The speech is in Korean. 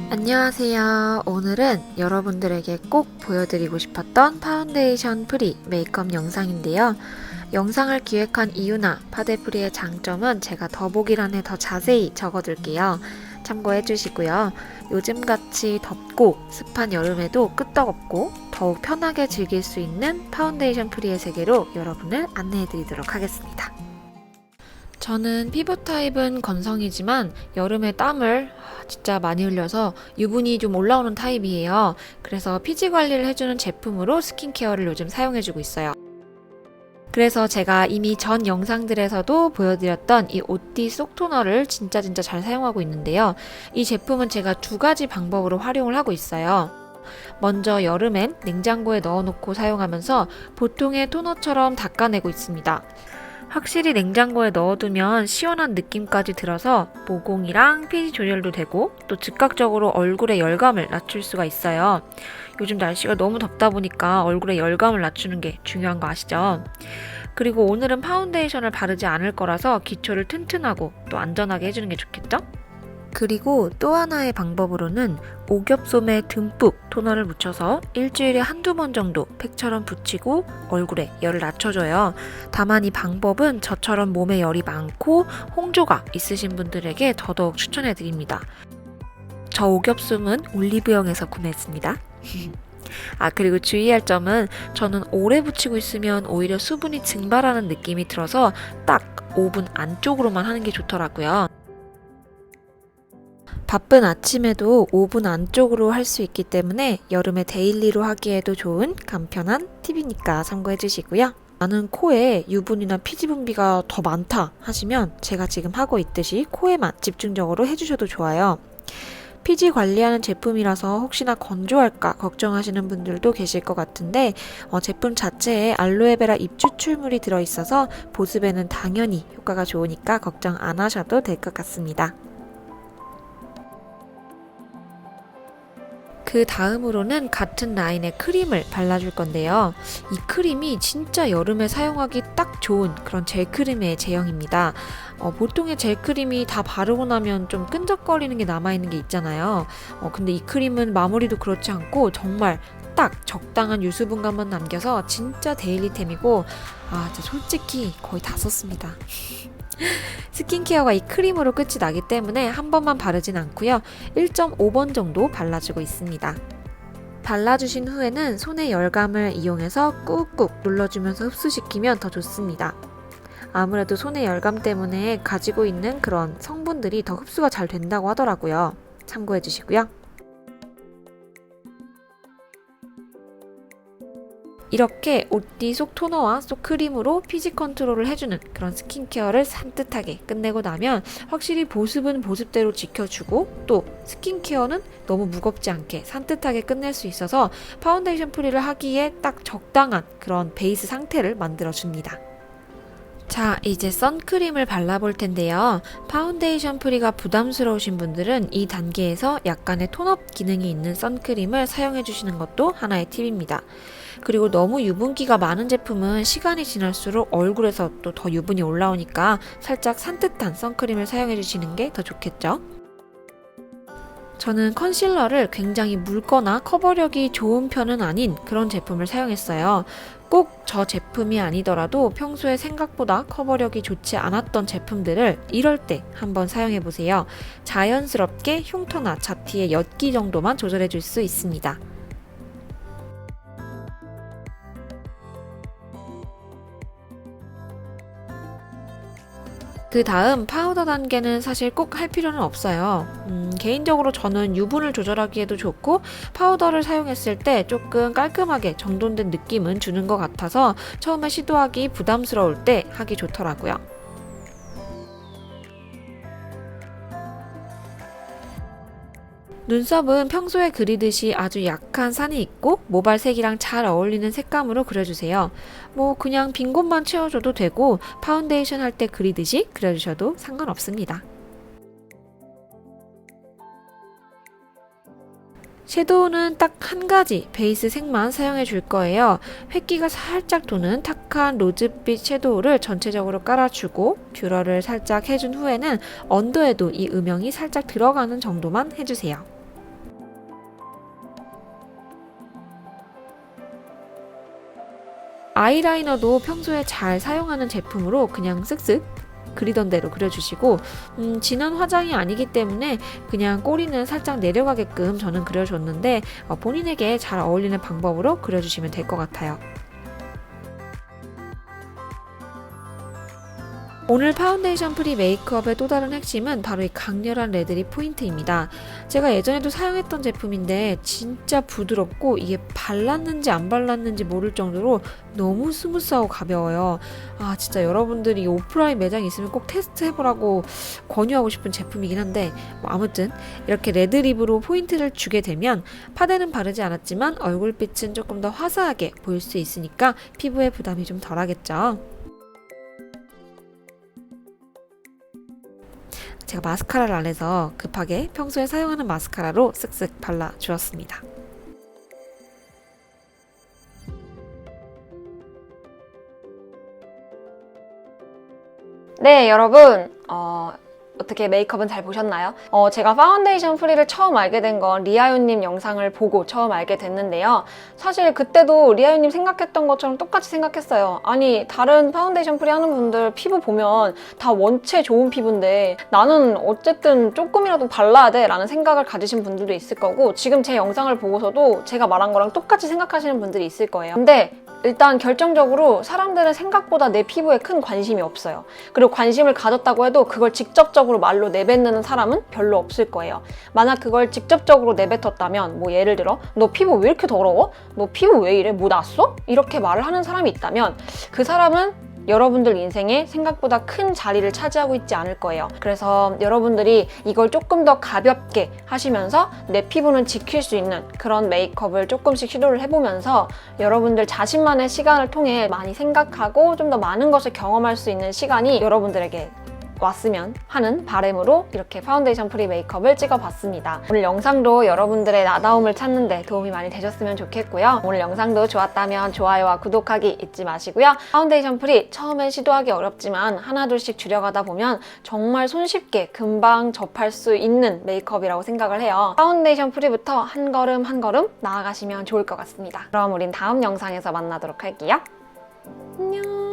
안녕하세요. 오늘은 여러분들에게 꼭 보여드리고 싶었던 파운데이션 프리 메이크업 영상인데요. 영상을 기획한 이유나 파데 프리의 장점은 제가 더보기란에 더 자세히 적어둘게요. 참고해 주시고요. 요즘같이 덥고 습한 여름에도 끄떡없고 더욱 편하게 즐길 수 있는 파운데이션 프리의 세계로 여러분을 안내해 드리도록 하겠습니다. 저는 피부 타입은 건성이지만 여름에 땀을 진짜 많이 흘려서 유분이 좀 올라오는 타입이에요. 그래서 피지 관리를 해주는 제품으로 스킨케어를 요즘 사용해주고 있어요. 그래서 제가 이미 전 영상들에서도 보여드렸던 이 오티 속 토너를 진짜 잘 사용하고 있는데요. 이 제품은 제가 두 가지 방법으로 활용을 하고 있어요. 먼저 여름엔 냉장고에 넣어놓고 사용하면서 보통의 토너처럼 닦아내고 있습니다. 확실히 냉장고에 넣어두면 시원한 느낌까지 들어서 모공이랑 피지 조절도 되고 또 즉각적으로 얼굴의 열감을 낮출 수가 있어요. 요즘 날씨가 너무 덥다 보니까 얼굴의 열감을 낮추는 게 중요한 거 아시죠? 그리고 오늘은 파운데이션을 바르지 않을 거라서 기초를 튼튼하고 또 안전하게 해주는 게 좋겠죠? 그리고 또 하나의 방법으로는 오겹솜에 듬뿍 토너를 묻혀서 일주일에 한두 번 정도 팩처럼 붙이고 얼굴에 열을 낮춰줘요. 다만 이 방법은 저처럼 몸에 열이 많고 홍조가 있으신 분들에게 더더욱 추천해드립니다. 저 오겹솜은 올리브영에서 구매했습니다. 그리고 주의할 점은 저는 오래 붙이고 있으면 오히려 수분이 증발하는 느낌이 들어서 딱 5분 안쪽으로만 하는 게 좋더라고요. 바쁜 아침에도 5분 안쪽으로 할 수 있기 때문에 여름에 데일리로 하기에도 좋은 간편한 팁이니까 참고해 주시고요. 나는 코에 유분이나 피지 분비가 더 많다 하시면 제가 지금 하고 있듯이 코에만 집중적으로 해주셔도 좋아요. 피지 관리하는 제품이라서 혹시나 건조할까 걱정하시는 분들도 계실 것 같은데 제품 자체에 알로에베라 잎 추출물이 들어있어서 보습에는 당연히 효과가 좋으니까 걱정 안 하셔도 될 것 같습니다. 그 다음으로는 같은 라인의 크림을 발라줄 건데요. 이 크림이 진짜 여름에 사용하기 딱 좋은 그런 젤 크림의 제형입니다. 보통의 젤 크림이 다 바르고 나면 좀 끈적거리는 게 남아있는 게 있잖아요. 근데 이 크림은 마무리도 그렇지 않고 정말 딱 적당한 유수분감만 남겨서 진짜 데일리템이고 진짜 솔직히 거의 다 썼습니다. 스킨케어가 이 크림으로 끝이 나기 때문에 한 번만 바르진 않고요. 1.5번 정도 발라주고 있습니다. 발라주신 후에는 손의 열감을 이용해서 꾹꾹 눌러주면서 흡수시키면 더 좋습니다. 아무래도 손의 열감 때문에 가지고 있는 그런 성분들이 더 흡수가 잘 된다고 하더라고요. 참고해 주시고요. 이렇게 오티 속 토너와 속 크림으로 피지 컨트롤을 해주는 그런 스킨케어를 산뜻하게 끝내고 나면 확실히 보습은 보습대로 지켜주고 또 스킨케어는 너무 무겁지 않게 산뜻하게 끝낼 수 있어서 파운데이션 프리를 하기에 딱 적당한 그런 베이스 상태를 만들어줍니다. 자, 이제 선크림을 발라볼 텐데요. 파운데이션 프리가 부담스러우신 분들은 이 단계에서 약간의 톤업 기능이 있는 선크림을 사용해 주시는 것도 하나의 팁입니다. 그리고 너무 유분기가 많은 제품은 시간이 지날수록 얼굴에서 또 더 유분이 올라오니까 살짝 산뜻한 선크림을 사용해 주시는 게 더 좋겠죠? 저는 컨실러를 굉장히 묽거나 커버력이 좋은 편은 아닌 그런 제품을 사용했어요. 꼭 저 제품이 아니더라도 평소에 생각보다 커버력이 좋지 않았던 제품들을 이럴 때 한번 사용해 보세요. 자연스럽게 흉터나 잡티의 옅기 정도만 조절해 줄 수 있습니다. 그 다음 파우더 단계는 사실 꼭 할 필요는 없어요. 개인적으로 저는 유분을 조절하기에도 좋고 파우더를 사용했을 때 조금 깔끔하게 정돈된 느낌은 주는 것 같아서 처음에 시도하기 부담스러울 때 하기 좋더라고요. 눈썹은 평소에 그리듯이 아주 약한 산이 있고 모발색이랑 잘 어울리는 색감으로 그려주세요. 그냥 빈 곳만 채워줘도 되고 파운데이션 할 때 그리듯이 그려주셔도 상관없습니다. 섀도우는 딱 한 가지 베이스 색만 사용해 줄 거예요. 획기가 살짝 도는 탁한 로즈빛 섀도우를 전체적으로 깔아주고 뷰러를 살짝 해준 후에는 언더에도 이 음영이 살짝 들어가는 정도만 해주세요. 아이라이너도 평소에 잘 사용하는 제품으로 그냥 쓱쓱 그리던 대로 그려주시고 진한 화장이 아니기 때문에 그냥 꼬리는 살짝 내려가게끔 저는 그려줬는데 본인에게 잘 어울리는 방법으로 그려주시면 될 것 같아요. 오늘 파운데이션 프리 메이크업의 또 다른 핵심은 바로 이 강렬한 레드립 포인트입니다. 제가 예전에도 사용했던 제품인데 진짜 부드럽고 이게 발랐는지 안 발랐는지 모를 정도로 너무 스무스하고 가벼워요. 진짜 여러분들이 오프라인 매장에 있으면 꼭 테스트 해보라고 권유하고 싶은 제품이긴 한데 아무튼 이렇게 레드립으로 포인트를 주게 되면 파데는 바르지 않았지만 얼굴빛은 조금 더 화사하게 보일 수 있으니까 피부에 부담이 좀 덜하겠죠. 제가 마스카라를 안 해서 급하게 평소에 사용하는 마스카라로 쓱쓱 발라주었습니다. 네, 여러분. 어떻게 메이크업은 잘 보셨나요? 제가 파운데이션 프리를 처음 알게 된 건 리아유님 영상을 보고 처음 알게 됐는데요. 사실 그때도 리아유님 생각했던 것처럼 똑같이 생각했어요. 아니, 다른 파운데이션 프리 하는 분들 피부 보면 다 원체 좋은 피부인데 나는 어쨌든 조금이라도 발라야 돼 라는 생각을 가지신 분들도 있을 거고 지금 제 영상을 보고서도 제가 말한 거랑 똑같이 생각하시는 분들이 있을 거예요. 근데 일단 결정적으로 사람들은 생각보다 내 피부에 큰 관심이 없어요. 그리고 관심을 가졌다고 해도 그걸 직접적으로 말로 내뱉는 사람은 별로 없을 거예요. 만약 그걸 직접적으로 내뱉었다면 뭐 예를 들어 너 피부 왜 이렇게 더러워? 너 피부 왜 이래? 뭐 났어? 이렇게 말을 하는 사람이 있다면 그 사람은 여러분들 인생에 생각보다 큰 자리를 차지하고 있지 않을 거예요. 그래서 여러분들이 이걸 조금 더 가볍게 하시면서 내 피부는 지킬 수 있는 그런 메이크업을 조금씩 시도를 해보면서 여러분들 자신만의 시간을 통해 많이 생각하고 좀 더 많은 것을 경험할 수 있는 시간이 여러분들에게 왔으면 하는 바람으로 이렇게 파운데이션 프리 메이크업을 찍어봤습니다. 오늘 영상도 여러분들의 나다움을 찾는 데 도움이 많이 되셨으면 좋겠고요. 오늘 영상도 좋았다면 좋아요와 구독하기 잊지 마시고요. 파운데이션 프리 처음엔 시도하기 어렵지만 하나둘씩 줄여가다 보면 정말 손쉽게 금방 접할 수 있는 메이크업이라고 생각을 해요. 파운데이션 프리부터 한 걸음 한 걸음 나아가시면 좋을 것 같습니다. 그럼 우린 다음 영상에서 만나도록 할게요. 안녕.